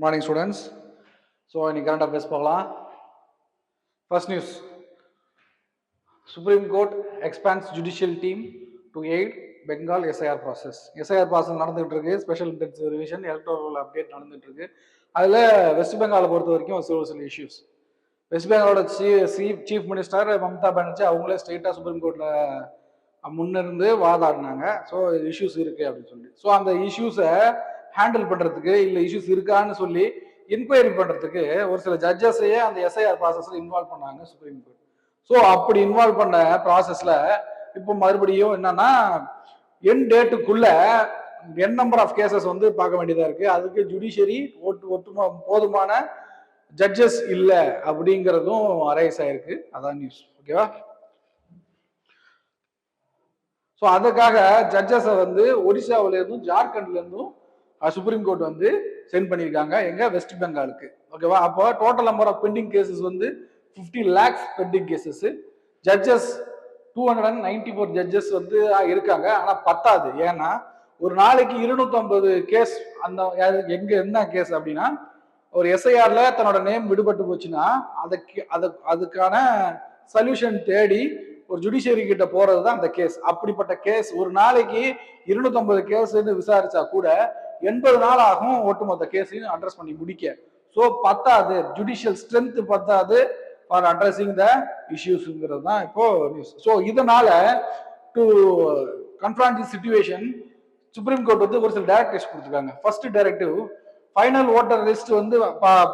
Morning students. So in current affairs பார்க்கலாம். First news. Supreme Court expands judicial team to aid Bengal SIR process. SIR process நடந்துட்டு இருக்கு. Special intensive revision electoral update நடந்துட்டு இருக்கு. அதுல west பெங்காலை பொறுத்த வரைக்கும் சில இஷ்யூஸ். வெஸ்ட் பெங்காலோட சீஃப் மினிஸ்டர் மம்தா பானர்ஜி அவங்களே ஸ்ட்ரெயிட்டா சுப்ரீம் கோர்ட்ல முன்னிருந்து வாதாடினாங்க. ஸோ இஷ்யூஸ் இருக்கு அப்படின்னு சொல்லி. ஸோ அந்த இஷ்யூஸை ஹேண்டில் பண்றதுக்கு இல்ல இஷ்யூஸ் இருக்கான்னு சொல்லி என்கொயரி பண்றதுக்கு ஒரு சில ஜட்ஜஸையே அந்த எஸ்ஐஆர் ப்ராசஸ்ல இன்வால்வ் பண்ணாங்க சுப்ரீம் கோர்ட். ஸோ அப்படி இன்வால்வ் பண்ண ப்ராசஸ்ல இப்போ மறுபடியும் என்னன்னா என் டேட்டுக்குள்ள என் நம்பர் ஆஃப் கேசஸ் வந்து பார்க்க வேண்டியதா இருக்கு. அதுக்கு ஜுடிஷியரி போதுமான ஜட்ஜஸ் இல்லை அப்படிங்கிறதும் அரைஸ் ஆயிருக்கு. அதான் நியூஸ். ஓகேவா? ஸோ அதுக்காக ஜட்ஜஸை வந்து ஒடிசாவில இருந்தும் ஜார்க்கண்ட்ல இருந்தும் சுப்ரீம் கோர்ட் வந்து சென்ட் பண்ணியிருக்காங்க எங்க வெஸ்ட் பெங்காலுக்கு. ஓகேவா? அப்போ total number of pending cases வந்து 50 lakhs pending cases. Judges 294 judges வந்து இருக்காங்க. ஆனா பத்தாது. ஏன்னா ஒரு நாளைக்கு 250 கேஸ். அந்த எங்க என்ன கேஸ் அப்படின்னா ஒரு எஸ்ஐஆர்ல தன்னோட நேம் விடுபட்டு போச்சுன்னா அதுக்கான சொல்யூஷன் தேடி ஒரு ஜுடிஷியரி கிட்ட போறதுதான் அந்த கேஸ். அப்படிப்பட்ட கேஸ் ஒரு நாளைக்கு 250 கேஸ் விசாரிச்சா கூட 80 நாள் ஆகும் ஒட்டுமொத்த கேஸையும் அட்ரஸ் பண்ணி முடிக்க. ஸோ பத்தாது, ஜுடிஷியல் ஸ்ட்ரென்த் பத்தாது ஃபார் அட்ரஸிங் த இஷ்யூஸ்ங்கிறது தான் இப்போ நியூஸ். ஸோ இதனால to confront the situation supreme court வந்து ஒரு சில டைரக்டிவ்ஸ் கொடுத்துருக்காங்க. First directive, final voter list வந்து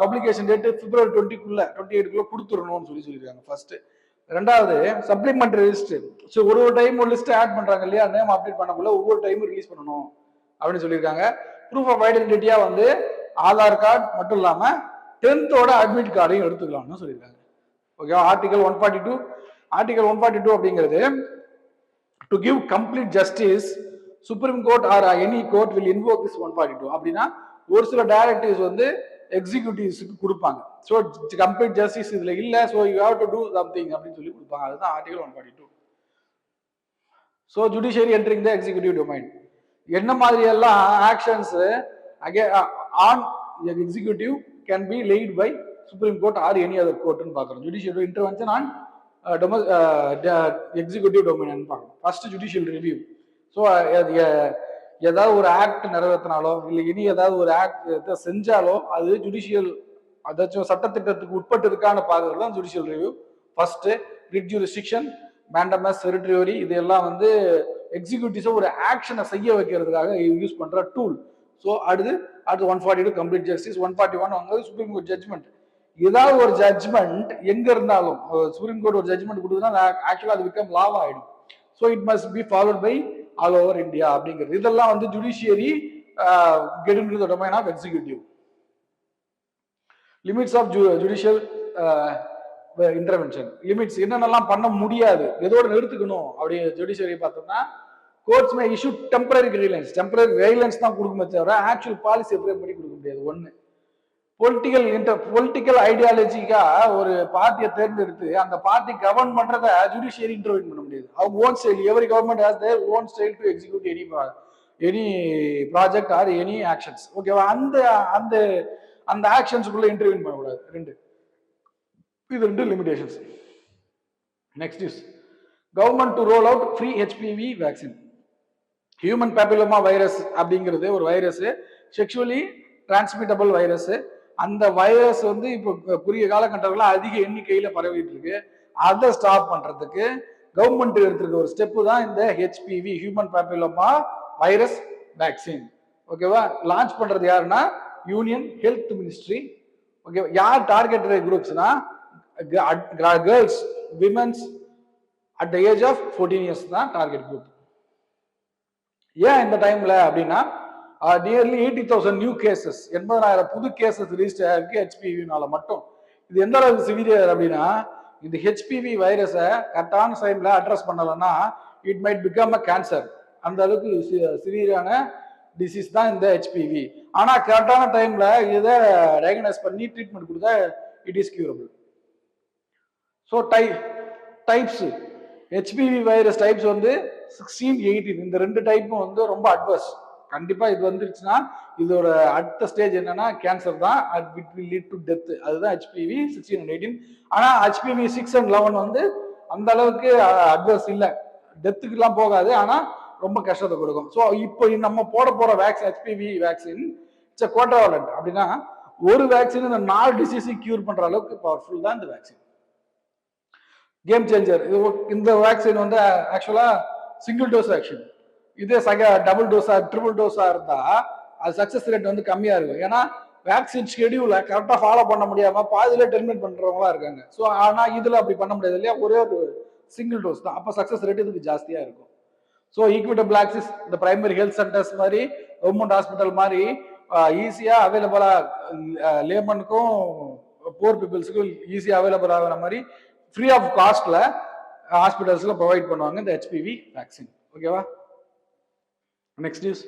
பப்ளிகேஷன் டேட் February 28 கொடுத்துடணும்னு சொல்லியிருக்காங்க ஃபர்ஸ்ட். ரெண்டாவது சப்ளிமெண்டரி லிஸ்ட். ஸோ ஒரு டைம் ஒரு லிஸ்ட் ஆட் பண்றாங்க இல்லையா, நேம் அப்டேட் பண்ணக்குள்ள ஒவ்வொரு டைமும் ரிலீஸ் பண்ணணும் அப்படின்னு சொல்லியிருக்காங்க. ப்ரூஃப் ஆஃப் ஐடென்டிட்டியா வந்து ஆதார் கார்டு மட்டும் இல்லாம 10th அட்மிட் கார்டையும் எடுத்துக்கலாம்னு சொல்லியிருக்காங்க. ஓகே. ஆர்டிகல் 142 அப்படிங்கிறது to give complete justice supreme court or any court will invoke this 142 அப்படின்னா ஒரு சில டைரக்டிவ்ஸ் வந்து எக்ஸிக்யூட்டிவ்ஸுக்கு கொடுப்பாங்க. ஸோ கம்ப்ளீட் ஜஸ்டிஸ் இதுல இல்ல, so you have to do something அப்படின்னு சொல்லி கொடுப்பாங்க. அதுதான் article 142. So judiciary entering the executive domain. என்ன மாதிரி எல்லாம் actions on executive can be laid by supreme court or any other கோர்ட்னு பார்க்குறோம். Judicial intervention on executive domain பார்க்கணும். First judicial review. ஸோ ஏதாவது ஒரு ஆக்ட் நிறைவேற்றினாலோ இல்லை இனி ஏதாவது ஒரு ஆக்ட் செஞ்சாலோ அது ஜுடிஷியல் அதாச்சும் சட்டத்திட்டத்துக்கு உட்பட்டு இருக்கான்னு பார்க்கறது தான் judicial review. First writ jurisdiction, mandamus, certiorari, இது எல்லாம் வந்து எக்ஸிக்யூட்டிவ்ஸை ஒரு ஆக்ஷனை செய்ய வைக்கிறதுக்காக யூஸ் பண்ற டூல். ஸோ அடுத்து 142 கம்ப்ளீட் ஜஸ்டிஸ். 141 வந்து சுப்ரீம் கோர்ட் ஜட்ஜ்மெண்ட். ஏதாவது ஒரு ஜட்ஜ்மெண்ட் எங்க இருந்தாலும் சுப்ரீம் கோர்ட் ஒரு ஜட்ஜ்மெண்ட் கொடுத்ததுன்னா ஆக்சுவலா அது பிகம் லாவா ஆயிடும். So it must be followed by all over India அப்படிங்கிறது. இதெல்லாம் வந்து judiciary get into the domain of executive. Limits of judicial intervention. Limits என்னென்னலாம் பண்ண முடியாது, எதோட நிறுத்துக்கணும் அப்படி ஜுடிஷியரி பார்த்தோம்னா courts may issue temporary guidelines. Temporary guidelines தான் கொடுக்குமே தவிர ஆக்சுவல் பாலிசி ஃப்ரேம் பண்ணி கொடுக்க முடியாது. ஒன்று பொலிட்டிக்கல் ஐடியாலஜிக்கா ஒரு பார்ட்டியை தேர்ந்தெடுத்து அந்த பார்ட்டி கவர்ன் பண்றத ஜுடிஷியரி இன்டர்வென் பண்ண முடியாது. அவங்க own style, every government has their own style to execute any project or any actions. ஓகேவா? அந்த அந்த அந்த ஆக்ஷன்ஸுக்குள்ள இன்டர்வென் பண்ணக்கூடாது. இது ரெண்டு limitations. Next is government to roll out free HPV vaccine. Human papilloma virus அப்படிங்கிறது ஒரு வைரஸ், செக்ஷுவலி டிரான்ஸ்மிட்டபிள் வைரஸ். அந்த வைரஸ் வந்து இப்போ குறுகிய காலகட்டத்தில் அதிக எண்ணிக்கையில பரவிட்டு இருக்கு. அதை ஸ்டாப் பண்றதுக்கு கவர்மெண்ட் எடுத்திருக்க ஒரு ஸ்டெப் தான் இந்த HPV human papilloma virus vaccine. ஓகேவா? லான்ச் பண்றது யாருன்னா யூனியன் ஹெல்த் மினிஸ்ட்ரி. ஓகே. யார் டார்கெட் குரூப்ஸ்னா girls, women's at the age of 14 years தான் டார்கெட் குரூப். ஏன் இந்த டைம்ல அப்படின்னா நியர்லி 80,000 நியூ கேசஸ், 80,000 புது கேசஸ் ரிஜிஸ்டர் ஆயிருக்கு HPV-னால மட்டும். இது எந்த அளவுக்கு சிவியர் அப்படின்னா இந்த HPV வைரஸை கரெக்டான டைம்ல அட்ரஸ் பண்ணலன்னா it might become a cancer. அந்த அளவுக்கு சிவியரான டிசீஸ் தான் இந்த HPV. ஆனா கரெக்டான டைம்ல இதை டயக்னைஸ் பண்ணி ட்ரீட்மெண்ட் கொடுத்தா it is curable. So types HPV virus types வந்து 16, 18 இந்த ரெண்டு டைப்பும் வந்து ரொம்ப அட்வர்ஸ். கண்டிப்பா இது வந்துருச்சுன்னா இதோட அடுத்த ஸ்டேஜ் என்னன்னா கேன்சர் தான், it will lead to death. அதுதான் ஹெச்பிவி 16 and 18. ஆனா ஹெச்பிவி 6 and 11 வந்து அந்த அளவுக்கு அட்வர்ஸ் இல்லை, டெத்துக்கு எல்லாம் போகாது, ஆனா ரொம்ப கஷ்டத்தை கொடுக்கும். ஸோ இப்போ நம்ம போட போற வேக்சின் ஹெச்பிவி வேக்சின் இட்ஸ் கோட்டாவலண்ட். அப்படின்னா ஒரு வேக்சின் இந்த 4 டிசீஸை கியூர் பண்ற அளவுக்கு பவர்ஃபுல் தான் இந்த வேக்சின். Game changer. இந்த வேக்சின் வந்து ஆக்சுவலா சிங்கிள் டோஸ் வேக்சின். இதே டபுள் டோஸா ட்ரிபிள் டோஸா இருந்தா அது சக்சஸ் ரேட் வந்து கம்மியா இருக்கும். ஏன்னா வேக்சின் ஷெடியூலை கரெக்டாக ஃபாலோ பண்ண முடியாம பாதியில டெர்மினேட் பண்றவங்களா இருக்காங்க. ஸோ ஆனா இதுல அப்படி பண்ண முடியாது இல்லையா, ஒரே ஒரு சிங்கிள் டோஸ் தான். அப்போ சக்சஸ் ரேட் இதுக்கு ஜாஸ்தியா இருக்கும். ஸோ ஈக்விட்டபிள் ஆக்சஸ் இந்த பிரைமரி ஹெல்த் சென்டர்ஸ் மாதிரி கவர்மெண்ட் ஹாஸ்பிட்டல் மாதிரி ஈஸியா அவைலபிளா லேமனுக்கும் போர் பீப்புள்ஸுக்கும் ஈஸியா அவைலபிள் ஆகிற மாதிரி ஃப்ரீ ஆஃப் காஸ்ட்ல ஹாஸ்பிட்டல்ஸ்ல ப்ரொவைட் பண்ணுவாங்க இந்த ஹெச்பிவி வேக்சின். ஓகேவா? Next news,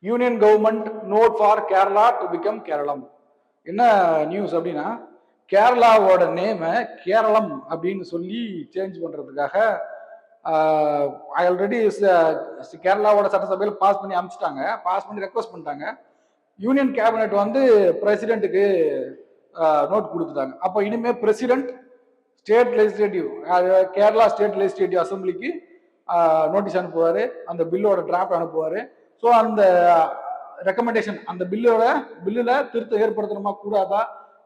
union government note for Kerala to become Keralam. என்ன நியூஸ் அப்படின்னா, கேரளாவோட நேம கேரளம் அப்படின்னு சொல்லி சேஞ்ச் பண்றதுக்காக ஆல்ரெடி கேரளாவோட சட்டசபையில் பாஸ் பண்ணி அனுப்பிச்சிட்டாங்க, பாஸ் பண்ணி ரெக்வஸ்ட் பண்ணிட்டாங்க. யூனியன் கேபினெட் வந்து பிரசிடென்ட்டுக்கு நோட் கொடுத்துட்டாங்க. அப்போ இனிமே president state legislative Kerala state legislative அசம்பிளிக்கு நோட்டீஸ் அனுப்புவாரு, அந்த பில்லோட டிராஃப்ட் அனுப்புவாரு. ஸோ அந்த ரெக்கமெண்டேஷன் அந்த பில்லுல திருத்தம் ஏற்படுத்தணுமா கூடாதா,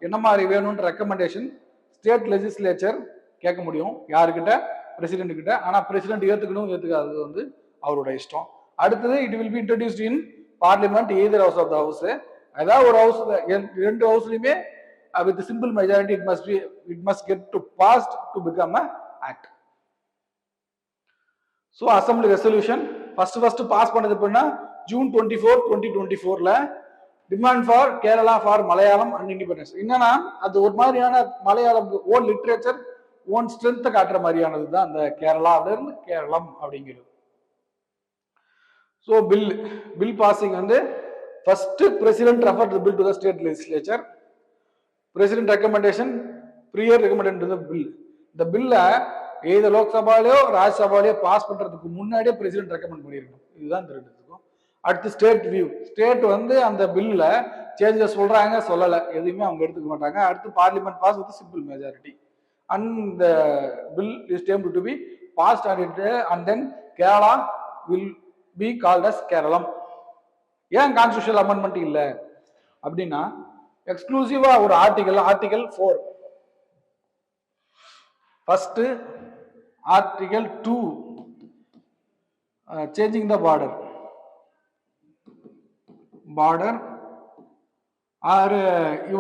என்ன மாதிரி வேணும்ன்ற ரெக்கமெண்டேஷன் ஸ்டேட் லெஜிஸ்லேச்சர் கேட்க முடியும் யாருக்கிட்ட, பிரசிடென்ட் கிட்ட. ஆனா பிரசிடென்ட் ஏத்துக்கணும் ஏத்துக்காதது வந்து அவரோட இஷ்டம். அடுத்தது it will be introduced in parliament either house of the house. ஏதாவது ஒரு ஹவுஸ், ரெண்டு ஹவுஸ்லயுமே with simple majority it must get to passed to become a act. So assembly resolution first pass பண்ணது பண்ணா June 24, 2024ல demand for Kerala for Malayalam and independence. என்னன்னா அது ஒரு மாதிரியான Malayalam own literature own strength காட்டுற மாதிரியானது தான் அந்த கேரளாவில இருந்து கேரளம் அப்படிங்கிறது. ஸோ பில் பாசிங் வந்து first president refer the bill to the state legislature. President recommendation prior recommended to the bill. இந்த பில்ல ஏதோ லோக்சபாலையோ ராஜ்யசபாலையோ பாஸ் பண்றதுக்கு முன்னாடியே பிரசிடென்ட் ரெக்கமெண்ட் பண்ணிருக்கணும். இதுதான் இந்த ரெண்டுத்துக்கும். அடுத்து ஸ்டேட் வியூ. ஸ்டேட் வந்து அந்த பில்ல சேஞ்சஸ் சொல்றாங்க சொல்லல, எதுவுமே அவங்க எடுத்துக்க மாட்டாங்க. அடுத்து parliament pass with simple majority and the bill is deemed to be passed and then Kerala will be called as Keralam. ஏன் கான்ஸ்டிடியூஷனல் அமெண்ட்மெண்ட் இல்ல அப்படின்னா, எக்ஸ்க்ளூசிவா ஒரு article 4 first article 2 changing the border or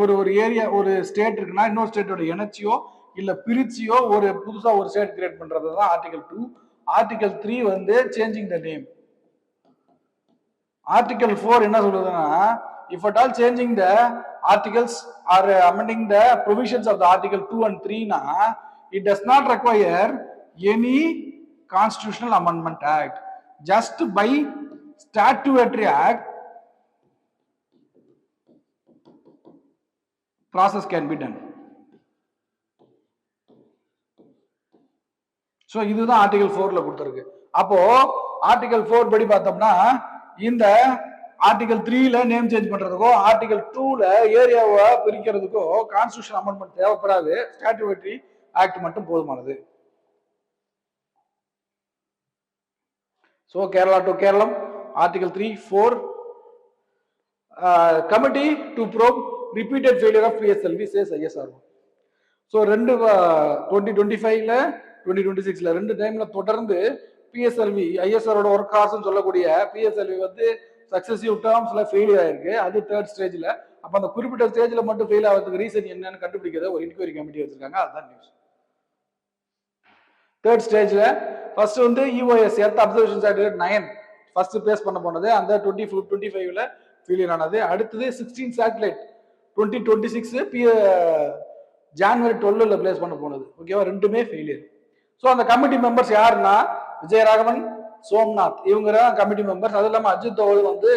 ஒரு ஏரியா ஒரு state இருக்குன்னா இன்னொரு ஸ்டேட்டோட இணைச்சியோ இல்ல பிரிச்சியோ ஒரு புதுசா ஒரு ஸ்டேட் கிரியேட் பண்றது தான் ஆர்டிகல் 2. ஆர்டிகல் 3 வந்து சேஞ்சிங் த நேம். ஆர்டிகல் 4 என்ன சொல்றதுன்னா, if at all changing the articles or amending the provisions of the article 2 and 3 na, it does not require any constitutional amendment act. Just by statutory act process can be done. So இதுதான் article 4ல கொடுத்துருக்கு. அப்போ article 4 படி பார்த்தோம்னா இந்த article 3ல name change பண்றதுக்கோ article 2ல ஏரியாவை பிரிக்கிறதுக்கோ கான்ஸ்டிடியூஷன் அமெண்ட்மெண்ட் தேவைப்படாது, ஸ்டாட்யூட்டரி ஆக்ட் மட்டும் போதுமானது. So Kerala to Keralam article 3, 4 committee to probe repeated failure of PSLV says ISRO. So 2025ல 2026ல ரெண்டு டைம்ல தொடர்ந்து பிஎஸ்எல்வி ஐஎஸ்ஆரோட ஒர்க் ஹார்ஸ் சொல்லக்கூடிய பிஎஸ்எல்வி வந்து சக்சசிவ் டேர்ம்ஸ்ல ஃபெயிலியர் ஆயிருக்கு. அது தேர்ட் ஸ்டேஜ்ல. அப்ப அந்த குறிப்பிட்ட ஸ்டேஜ்ல மட்டும் ஃபெயில் ஆகிறதுக்கு ரீசன் என்னன்னு கண்டுபிடிக்கிறத ஒரு இன்கொயரி கமிட்டி வச்சிருக்காங்க. அதுதான் நியூஸ். தேர்ட் ஸ்டேஜ்ல ஃபர்ஸ்ட் வந்து EOS earth observation satellite 9 first place பண்ண போனது, அந்த 2025ல ஃபெயிலியர் ஆனது. அடுத்தது 16 சேட்டலைட் 2026 ஜான்வரி 12ல பிளேஸ் பண்ண போனது. ஓகேவா, ரெண்டுமே ஃபெயிலியர். ஸோ அந்த கமிட்டி மெம்பர்ஸ் யாருன்னா விஜயராகவன், சோம்நாத், இவங்க கமிட்டி மெம்பர்ஸ். அது இல்லாமல் அஜித் தோவல் வந்து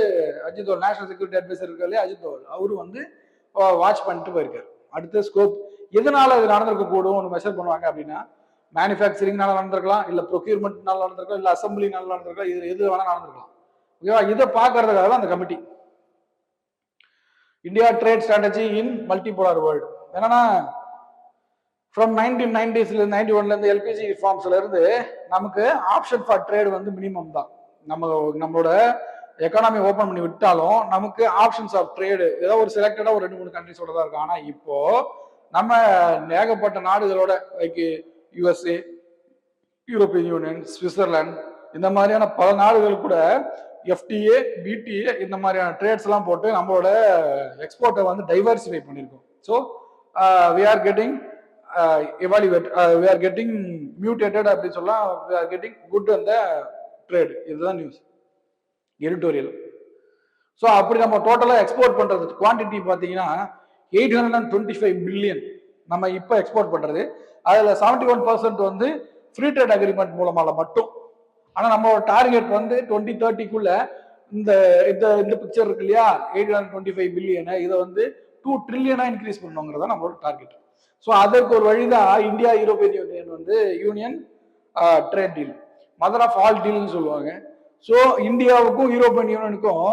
நேஷனல் செக்யூரிட்டி அட்வைசர் இருக்காரு அஜித் தோவல், அவரு வந்து வாட்ச் பண்ணிட்டு போயிருக்காரு. அடுத்த ஸ்கோப் எதனால இது நடந்திருக்க கூடும் மெஷர் பண்ணுவாங்க அப்படின்னா, மேனுஃபேக்சரிங்னால நடந்திருக்கலாம், இல்ல ப்ரொக்யூர்மெண்ட்னால நடந்திருக்கலாம், இல்ல அசம்பிளினால நடந்திருக்கலாம், இது எது வேணா நடந்திருக்கலாம். ஓகேவா? இதை பார்க்கறதுக்காக தான் அந்த கமிட்டி. இந்தியா ட்ரேட் ஸ்ட்ராட்டஜி இன் மல்டிபோலார் வேர்ல்டு. என்னன்னா ஃப்ரம் 1990s 91ல இருந்து எல்பிஜி ரிஃபார்ம்ஸ்ல இருந்து நமக்கு ஆப்ஷன் ஃபார் ட்ரேட் வந்து மினிமம் தான். நம்மளோட எக்கானமி ஓபன் பண்ணி விட்டாலும் நமக்கு ஆப்ஷன்ஸ் ஆஃப் ட்ரேடு ஏதோ ஒரு செலக்டடா ஒரு 2-3 கண்ட்ரிஸோட தான் இருக்கு. ஆனா இப்போ நம்ம ஏகப்பட்ட நாடுகளோட like USA, European union, Switzerland இந்த மாதிரியான பல நாடுகள் கூட எஃப்டிஏ, பிடிஏ இந்த மாதிரியான ட்ரேட்ஸ் எல்லாம் போட்டு நம்மளோட எக்ஸ்போர்ட்டை வந்து டைவர்சிஃபை பண்ணியிருக்கோம். So we are getting evaluate, we are getting mutated அப்படின்னு சொல்லலாம். வி ஆர் கெட்டிங் குட் அந்த ட்ரேட். இதுதான் நியூஸ் எடிட்டோரியல். ஸோ அப்படி நம்ம டோட்டலாக எக்ஸ்போர்ட் பண்றது குவான்டிட்டி பார்த்தீங்கன்னா 825 பில்லியன் நம்ம இப்போ எக்ஸ்போர்ட் பண்றது. அதில் 71% வந்து ஃப்ரீ ட்ரேட் அக்ரிமெண்ட் மூலமாக மட்டும். ஆனால் நம்மளோட டார்கெட் வந்து 2030க்குள்ள இந்த இந்த பிக்சர் இருக்கு இல்லையா, 825 பில்லியனை இதை வந்து 2 ட்ரில்லியனா இன்க்ரீஸ் பண்ணுங்கிறதா நம்மளோட டார்கெட். ஸோ அதற்கு ஒரு வழிதான் இந்தியா யூரோப்பியன் யூனியன் வந்து union trade deal, mother of all டீல்னு சொல்லுவாங்க. ஸோ இந்தியாவுக்கும் யூரோப்பியன் யூனியனுக்கும்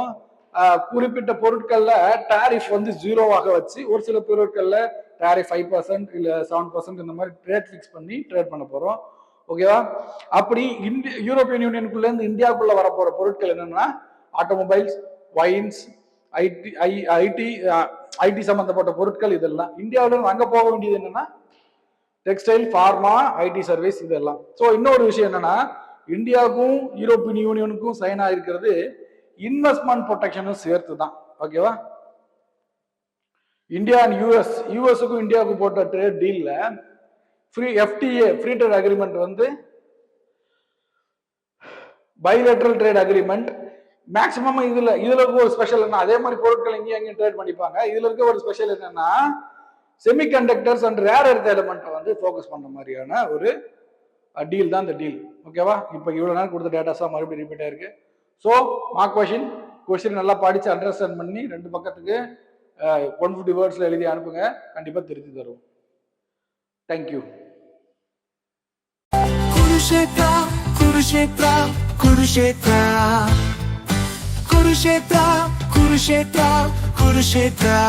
குறிப்பிட்ட பொருட்கள்ல டாரிஃப் வந்து 0வாக வச்சு ஒரு சில பொருட்கள்ல டாரிஃப் 5% இல்ல 7% இந்த மாதிரி ட்ரேட் ஃபிக்ஸ் பண்ணி ட்ரேட் பண்ண போறோம். ஓகேவா? அப்படி யூரோப்பியன் யூனியனுக்குள்ள இருந்து இந்தியாவுக்குள்ள வரப்போற பொருட்கள் என்னன்னா ஆட்டோமொபைல்ஸ், வைன்ஸ், ஐடி சம்பந்தப்பட்ட பொருட்கள். இதெல்லாம் இந்தியாவில அங்க போக வேண்டியது என்னன்னா டெக்ஸ்டைல், ஃபார்மா, ஐடி சர்வீஸ் இதெல்லாம். ஸோ இன்னொரு விஷயம் என்னன்னா இந்தியாவுக்கும் யூரோப்பியன் யூனியனுக்கும் சைன் ஆயிருக்கிறது இன்வெஸ்ட்மெண்ட் ப்ரொடெக்ஷனும் சேர்த்து தான். ஓகேவா? இந்தியா அண்ட் யூஎஸ்க்கும் இந்தியாவுக்கு போட்ட ட்ரேட் டீல்ல free FTA free trade agreement வந்து பைலேட்டரல் ட்ரேட் அக்ரிமெண்ட் மேக்சிமம். இதுல இருக்க ஒரு ஸ்பெஷல் என்ன, அதே மாதிரி பொருட்கள் எங்கேயும் ட்ரேட் பண்ணிப்பாங்க. இதுல இருக்க ஒரு ஸ்பெஷல் என்னன்னா செமிகண்டக்டர்ஸ் அண்ட் ரேர் எர்த் எலிமெண்ட்டை வந்து ஃபோக்கஸ் பண்ண மாதிரியான ஒரு டீல் தான் இந்த டீல். ஓகேவா? இப்போ இவ்வளவு நேரம் கொடுத்த டேட்டாஸா மறுபடியும் ரிப்பீட் ஆயிருக்கு. ஸோ மார்க் கொஸ்டின் நல்லா படிச்சு அண்டர்ஸ்டாண்ட் பண்ணி 2 பக்கத்துக்கு 150 வேர்ட்ஸ்ல எழுதி அனுப்புங்க. கண்டிப்பா திருத்தி தருவோம். தேங்க்யூ. குருஷேத்ரா குருஷேத்ரா குருஷேத்ரா குருஷேத்ரா குருஷேத்ரா குருஷேத்ரா